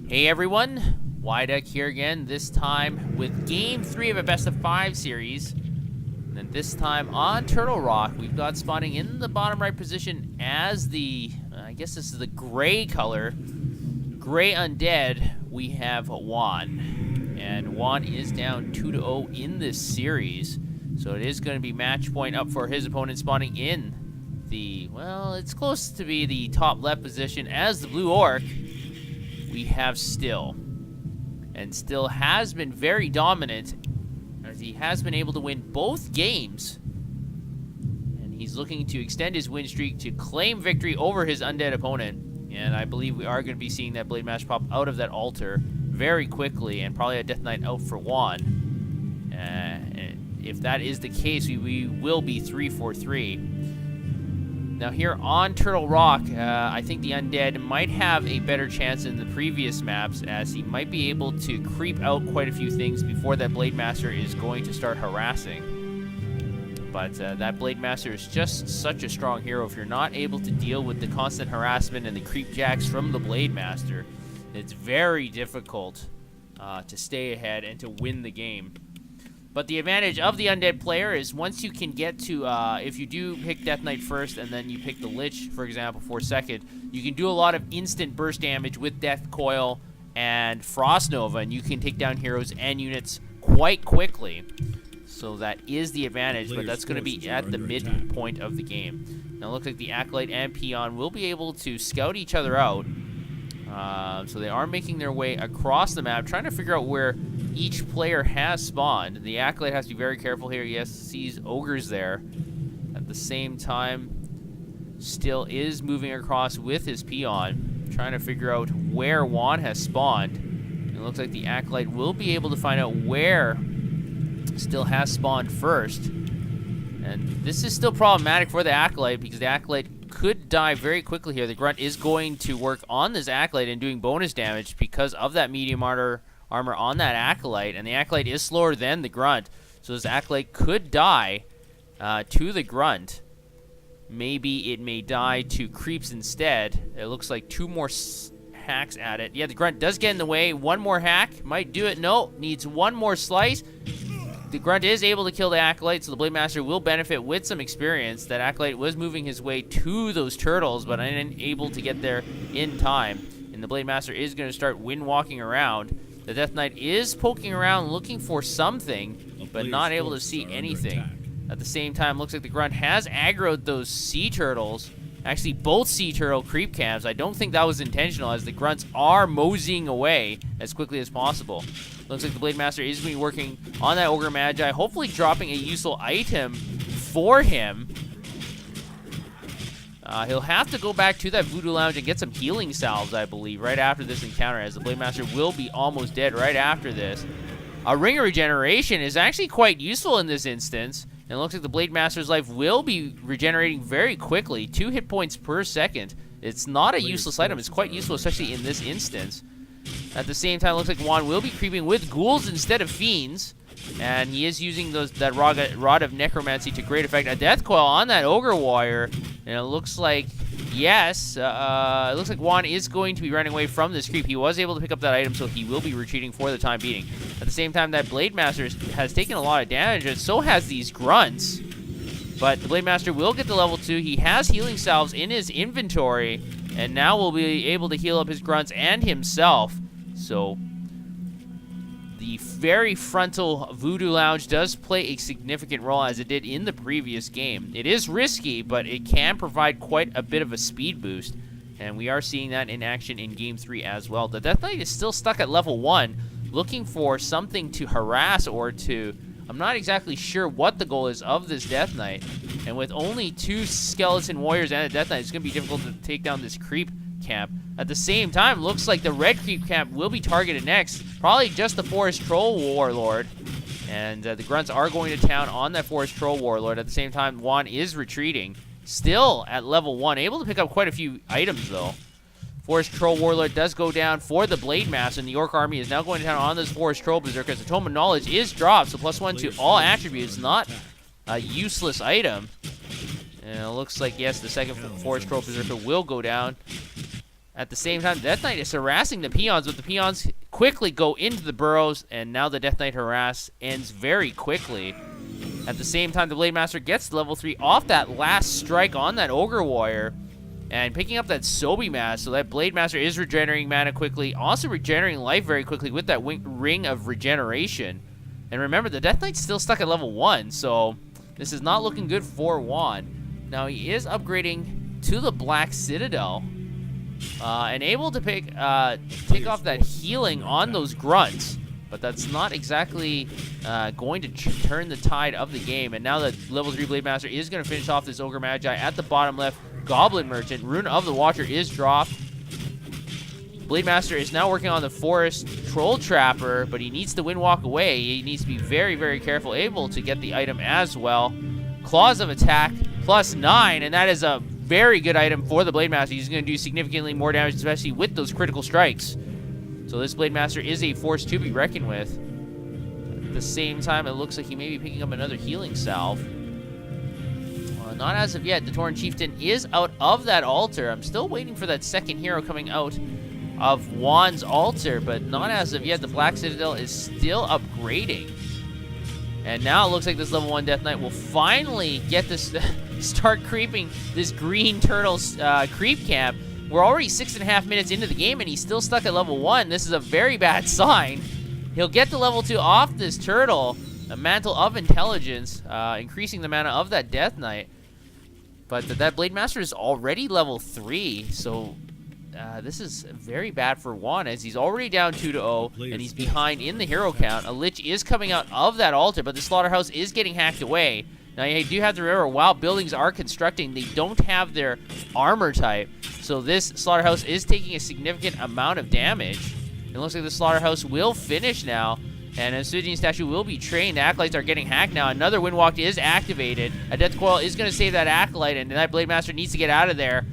Hey everyone, Wyduck here again, this time with Game 3 of a Best of 5 series. And this time on Turtle Rock, we've got spawning in the bottom right position as the, I guess this is the gray color, gray undead, we have Wan. And Wan is down 2-0 in this series. So it is going to be match point up for his opponent spawning in the, well, it's close to be the top left position as the blue orc. We have Still. And Still has been very dominant as he has been able to win both games. And he's looking to extend his win streak to claim victory over his undead opponent. And I believe we are going to be seeing that Blade Mash pop out of that altar very quickly and probably a Death Knight out for Wan. And if that is the case, we will be 3-4-3. Now here on Turtle Rock, I think the Undead might have a better chance than the previous maps as he might be able to creep out quite a few things before that Blade Master is going to start harassing. But that Blade Master is just such a strong hero. If you're not able to deal with the constant harassment and the creep jacks from the Blade Master, it's very difficult to stay ahead and to win the game. But the advantage of the Undead player is once you can get to, if you do pick Death Knight first and then you pick the Lich, for example, for second, you can do a lot of instant burst damage with Death Coil and Frost Nova, and you can take down heroes and units quite quickly. So that is the advantage, but that's going to be at the midpoint of the game. Now it looks like the Acolyte and Pwnu.Wan will be able to scout each other out. So they are making their way across the map, trying to figure out where each player has spawned. The Acolyte has to be very careful here. Yes, sees ogres there. At the same time, Still is moving across with his Pwnu.Wan, trying to figure out where Wan has spawned. It looks like the Acolyte will be able to find out where Still has spawned first. And this is still problematic for the Acolyte because the Acolyte could die very quickly here. The Grunt is going to work on this Acolyte and doing bonus damage because of that medium armor on that Acolyte, and the Acolyte is slower than the Grunt, so this Acolyte could die to the Grunt. Maybe it may die to creeps instead. It looks like two more hacks at it. Yeah, the Grunt does get in the way. One more hack might do it. No, needs one more slice. The Grunt is able to kill the Acolyte, so the Blade Master will benefit with some experience. That Acolyte was moving his way to those turtles, but unable to get there in time. And the Blade Master is going to start wind-walking around. The Death Knight is poking around looking for something, but not able to see anything. At the same time, looks like the Grunt has aggroed those sea turtles. Actually, both sea turtle creep camps. I don't think that was intentional, as the Grunts are moseying away as quickly as possible. Looks like the Blade Master is going to be working on that Ogre Magi, hopefully dropping a useful item for him. He'll have to go back to that Voodoo Lounge and get some healing salves, I believe, right after this encounter, as the Blade Master will be almost dead right after this. A Ring of Regeneration is actually quite useful in this instance, and it looks like the Blade Master's life will be regenerating very quickly, 2 hit points per second. It's not a useless item, it's quite useful, especially in this instance. At the same time, it looks like Wan will be creeping with ghouls instead of fiends, and he is using that Rod of Necromancy to great effect. A Death Coil on that Ogre Warrior, and it looks like, yes, it looks like Wan is going to be running away from this creep. He was able to pick up that item, so he will be retreating for the time being. At the same time, that Blade Master has taken a lot of damage, and so has these Grunts. But the Blade Master will get to level 2. He has healing salves in his inventory, and now will be able to heal up his Grunts and himself. So the very frontal Voodoo Lounge does play a significant role, as it did in the previous game. It is risky, but it can provide quite a bit of a speed boost, and we are seeing that in action in Game 3 as well. The Death Knight is still stuck at level 1, looking for something to harass or to... I'm not exactly sure what the goal is of this Death Knight, and with only 2 Skeleton Warriors and a Death Knight, it's going to be difficult to take down this creep camp. At the same time, looks like the red creep camp will be targeted next. Probably just the Forest Troll Warlord. And the Grunts are going to town on that Forest Troll Warlord. At the same time, Wan is retreating. Still at level 1. Able to pick up quite a few items, though. Forest Troll Warlord does go down for the Blade Master, and the Orc Army is now going to town on this Forest Troll Berserker. The Tome of Knowledge is dropped, so +1 to all attributes. Not a useless item. And it looks like, yes, the second Forest Troll Berserker will go down. At the same time, Death Knight is harassing the peons, but the peons quickly go into the burrows, and now the Death Knight harass ends very quickly. At the same time, the Blade Master gets level 3 off that last strike on that Ogre Warrior, and picking up that Sobi Mask, so that Blade Master is regenerating mana quickly, also regenerating life very quickly with that Ring of Regeneration. And remember, the Death Knight's still stuck at level 1, so this is not looking good for Wan. Now, he is upgrading to the Black Citadel, and able to take off that healing on those grunts, but that's not exactly going to turn the tide of the game. And now the level 3 Blade Master is going to finish off this Ogre Magi at the bottom left. Goblin Merchant, Rune of the Watcher is dropped. Blade Master is now working on the Forest Troll Trapper, but he needs to Windwalk away. He needs to be very, very careful, able to get the item as well. Claws of Attack, +9, and that is a very good item for the Blade Master. He's going to do significantly more damage, especially with those critical strikes. So this Blade Master is a force to be reckoned with. At the same time, it looks like he may be picking up another healing salve. Not as of yet. The Tauren Chieftain is out of that altar. I'm still waiting for that second hero coming out of Wan's altar, but not as of yet. The Black Citadel is still upgrading. And now it looks like this level 1 Death Knight will finally get this start creeping this green turtle creep camp. We're already 6.5 minutes into the game, and he's still stuck at level 1. This is a very bad sign. He'll get to level 2 off this turtle, a Mantle of Intelligence, increasing the mana of that Death Knight. But that Blade Master is already level 3, so this is very bad for Wan, as he's already down 2-0, and he's behind in the hero count. A Lich is coming out of that altar, but the Slaughterhouse is getting hacked away. Now, you do have to remember, while buildings are constructing, they don't have their armor type, so this Slaughterhouse is taking a significant amount of damage. It looks like the Slaughterhouse will finish now, and an Obsidian Statue will be trained. The Acolytes are getting hacked now. Another Windwalk is activated. A Death Coil is going to save that Acolyte, and that Blade Master needs to get out of there,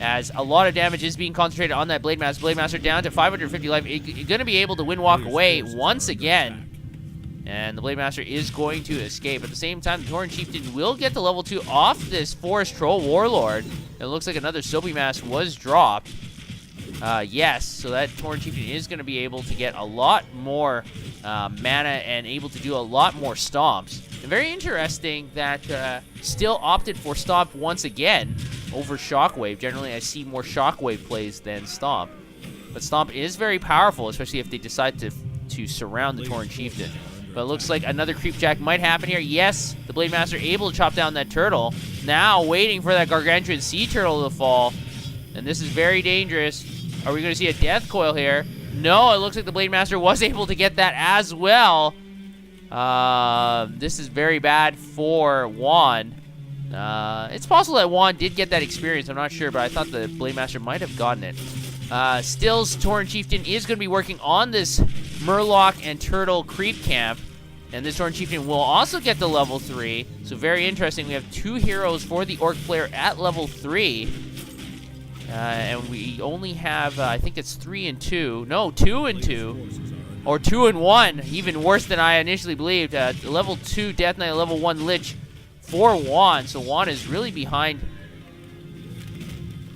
as a lot of damage is being concentrated on that Blade Master. Blade Master down to 550 life. Going to be able to Windwalk away once again, and the Blade Master is going to escape. At the same time, the Tauren Chieftain will get to level 2 off this Forest Troll Warlord. It looks like another Sobi Mask was dropped. Yes, so that Tauren Chieftain is going to be able to get a lot more mana and able to do a lot more stomps. And very interesting that Still opted for Stomp once again over Shockwave. Generally, I see more Shockwave plays than Stomp. But Stomp is very powerful, especially if they decide to surround the Tauren Chieftain. But it looks like another Creepjack might happen here. Yes, the Blade Master able to chop down that turtle. Now waiting for that Gargantuan Sea Turtle to fall. And this is very dangerous. Are we going to see a Death Coil here? No, it looks like the Blade Master was able to get that as well. This is very bad for Wan. It's possible that Wan did get that experience. I'm not sure, but I thought the Blade Master might have gotten it. Still's Tauren Chieftain is going to be working on this Murloc and Turtle Creep Camp. And this Tauren Chieftain will also get to level 3. So very interesting. We have 2 heroes for the Orc player at level 3. And we only have, I think it's 3 and 2. No, 2 and 2. Or 2 and 1. Even worse than I initially believed. Level 2 Death Knight, level 1 Lich for Wan. So Wan is really behind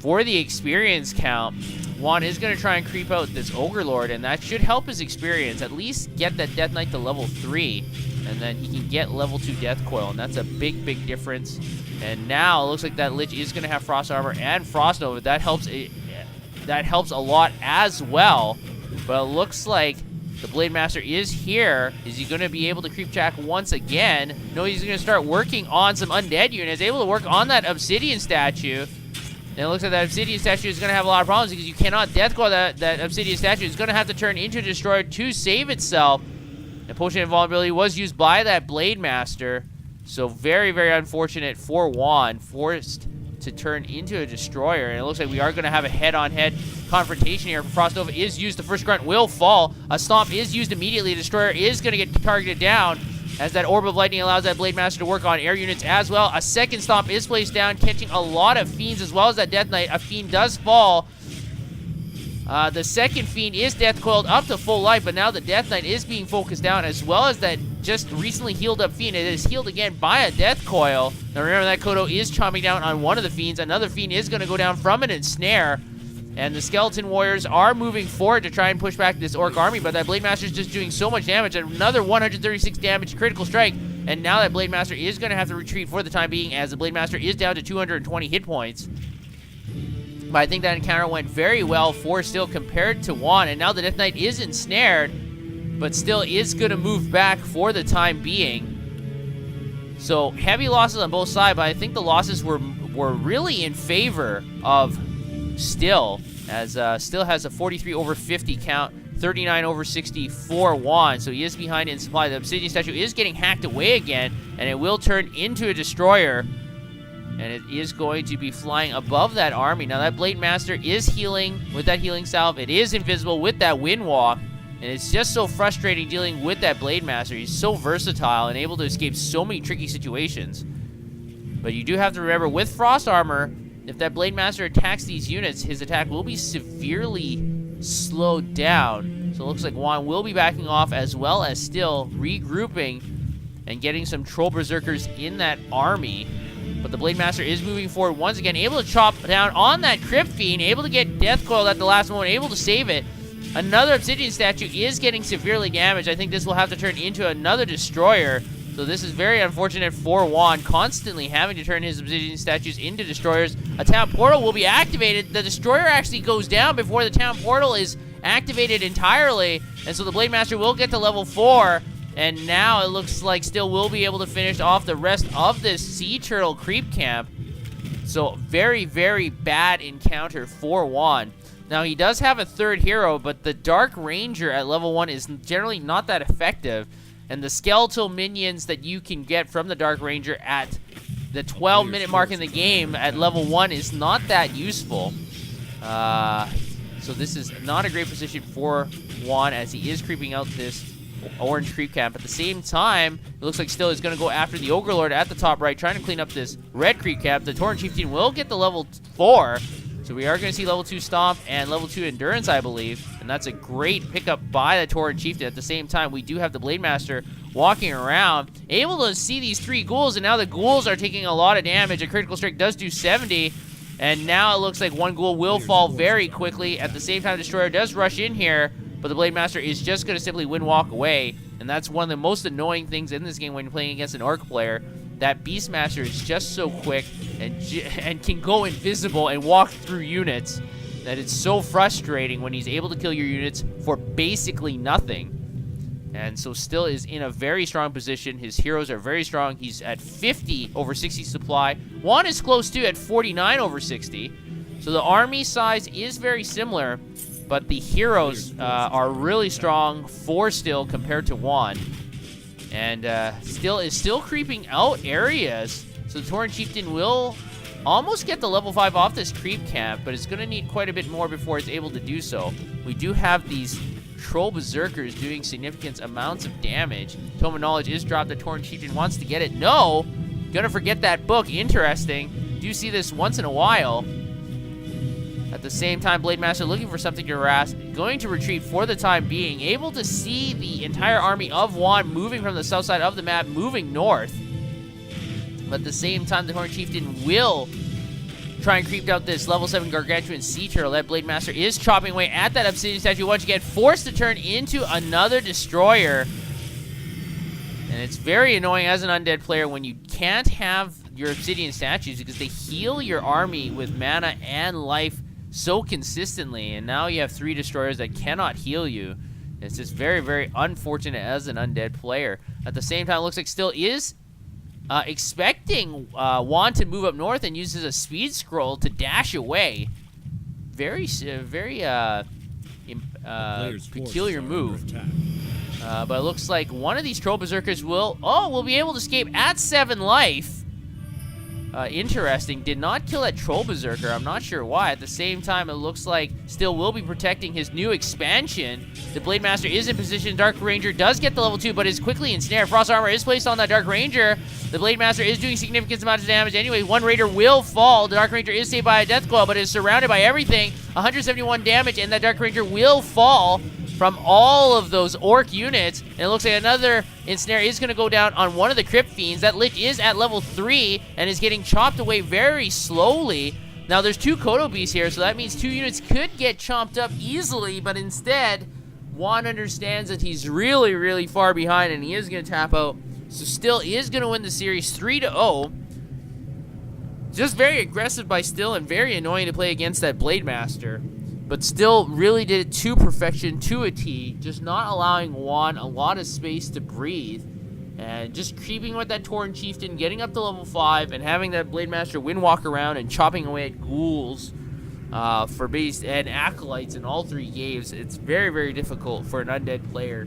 for the experience count. Wan is going to try and creep out this Ogre Lord, and that should help his experience. At least get that Death Knight to level 3. And then he can get level 2 Death Coil, and that's a big, big difference. And now it looks like that Lich is going to have Frost Armor and Frost Nova. That helps a lot as well. But it looks like the Blade Master is here. Is he going to be able to Creepjack once again? No, he's going to start working on some Undead units. Able to work on that Obsidian Statue. And it looks like that Obsidian Statue is going to have a lot of problems because you cannot Death Coil that Obsidian Statue. It's going to have to turn into a Destroyer to save itself. And Potion of Invulnerability was used by that Blade Master. So very, very unfortunate for Wan, forced to turn into a Destroyer. And it looks like we are going to have a head-on-head confrontation here. Frost Nova is used. The first grunt will fall. A Stomp is used immediately. A Destroyer is going to get targeted down, as that Orb of Lightning allows that Blade Master to work on air units as well. A second Stomp is placed down, catching a lot of Fiends as well as that Death Knight. A Fiend does fall. The second Fiend is Death Coiled up to full life, but now the Death Knight is being focused down, as well as that just recently healed up Fiend. It is healed again by a Death Coil. Now remember that Kodo is chomping down on one of the Fiends. Another Fiend is going to go down from an ensnare. And the Skeleton Warriors are moving forward to try and push back this Orc army, but that Blade Master is just doing so much damage. Another 136 damage critical strike, and now that Blade Master is going to have to retreat for the time being, as the Blade Master is down to 220 hit points. But I think that encounter went very well for Still compared to Wan, and now the Death Knight is ensnared, but Still is going to move back for the time being. So heavy losses on both sides, but I think the losses were really in favor of Still, as Still has a 43 over 50 count, 39 over 60 for Wan, so he is behind in supply. The Obsidian Statue is getting hacked away again, and it will turn into a Destroyer, and it is going to be flying above that army. Now that Blade Master is healing with that healing salve. It is invisible with that Wind Walk, and it's just so frustrating dealing with that Blade Master. He's so versatile and able to escape so many tricky situations. But you do have to remember, with Frost Armor, if that Blade Master attacks these units, his attack will be severely slowed down. So it looks like Wan will be backing off, as well as Still regrouping and getting some Troll Berserkers in that army. But the Blade Master is moving forward once again, able to chop down on that Crypt Fiend, able to get Death Coiled at the last moment, able to save it. Another Obsidian Statue is getting severely damaged. I think this will have to turn into another Destroyer. So this is very unfortunate for Wan, constantly having to turn his Obsidian Statues into Destroyers. A Town Portal will be activated. The Destroyer actually goes down before the Town Portal is activated entirely. And so the Blade Master will get to level 4. And now it looks like Still will be able to finish off the rest of this Sea Turtle creep camp. So very, very bad encounter for Wan. Now he does have a third hero, but the Dark Ranger at level 1 is generally not that effective. And the skeletal minions that you can get from the Dark Ranger at the 12-minute mark in the game at level 1 is not that useful. So this is not a great position for Wan, as he is creeping out this orange creep camp. At the same time, it looks like Still is going to go after the Ogre Lord at the top right, trying to clean up this red creep camp. The Tauren Chieftain will get the level 4. So we are going to see level 2 Stomp and level 2 Endurance, I believe. And that's a great pickup by the Tauren Chieftain. At the same time, we do have the Blade Master walking around, able to see these 3 ghouls, and now the ghouls are taking a lot of damage. A critical strike does do 70, and now it looks like one ghoul will fall very quickly. At the same time, Destroyer does rush in here, but the Blade Master is just going to simply Wind Walk away. And that's one of the most annoying things in this game when you're playing against an Orc player. That Beastmaster is just so quick and can go invisible and walk through units that it's so frustrating when he's able to kill your units for basically nothing. And so Still is in a very strong position. His heroes are very strong. He's at 50 over 60 supply. Wan is close to at 49 over 60. So the army size is very similar, but the heroes are really strong for Still compared to Wan. And Still is creeping out areas. So the Tauren Chieftain will almost get the level 5 off this creep camp, but it's going to need quite a bit more before it's able to do so. We do have these Troll Berserkers doing significant amounts of damage. Tome of Knowledge is dropped. The Tauren Chieftain wants to get it. No! Gonna forget that book. Interesting. Do see this once in a while. At the same time, Blade Master looking for something to harass, going to retreat for the time being, able to see the entire army of Wan moving from the south side of the map, moving north. But at the same time, the Tauren Chieftain will try and creep out this level 7 Gargantuan Sea Turtle. That Blade Master is chopping away at that Obsidian Statue once again, forced to turn into another Destroyer. And it's very annoying as an Undead player when you can't have your Obsidian Statues, because they heal your army with mana and life so consistently, and now you have 3 Destroyers that cannot heal you. It's just very, very unfortunate as an Undead player. At the same time, it looks like Still is expecting Wan to move up north and uses a speed scroll to dash away. Very peculiar move. But it looks like one of these Troll Berserkers will be able to escape at 7 life. Interesting. Did not kill that Troll Berserker. I'm not sure why. At the same time, it looks like Still will be protecting his new expansion. The Blade Master is in position. Dark Ranger does get the level 2, but is quickly ensnared. Frost Armor is placed on that Dark Ranger. The Blade Master is doing significant amounts of damage anyway. One Raider will fall. The Dark Ranger is saved by a Death Coil, but is surrounded by everything. 171 damage, and that Dark Ranger will fall from all of those Orc units. And it looks like another Ensnare is going to go down on one of the Crypt Fiends. That Lich is at level 3 and is getting chopped away very slowly. Now, there's 2 Kodo Beasts here, so that means 2 units could get chomped up easily, but instead, Wan understands that he's really, really far behind, and he is going to tap out. So Still is going to win the series 3-0. Just very aggressive by Still and very annoying to play against that Blade Master. But Still really did it to perfection, to a T, just not allowing Wan a lot of space to breathe. And just creeping with that Tauren Chieftain, getting up to level 5, and having that Blade Master windwalk around and chopping away at ghouls for base and acolytes in all 3 games. It's very, very difficult for an Undead player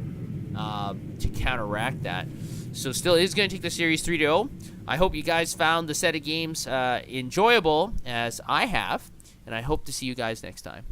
to counteract that. So Still is going to take the series 3-0. I hope you guys found the set of games enjoyable as I have, and I hope to see you guys next time.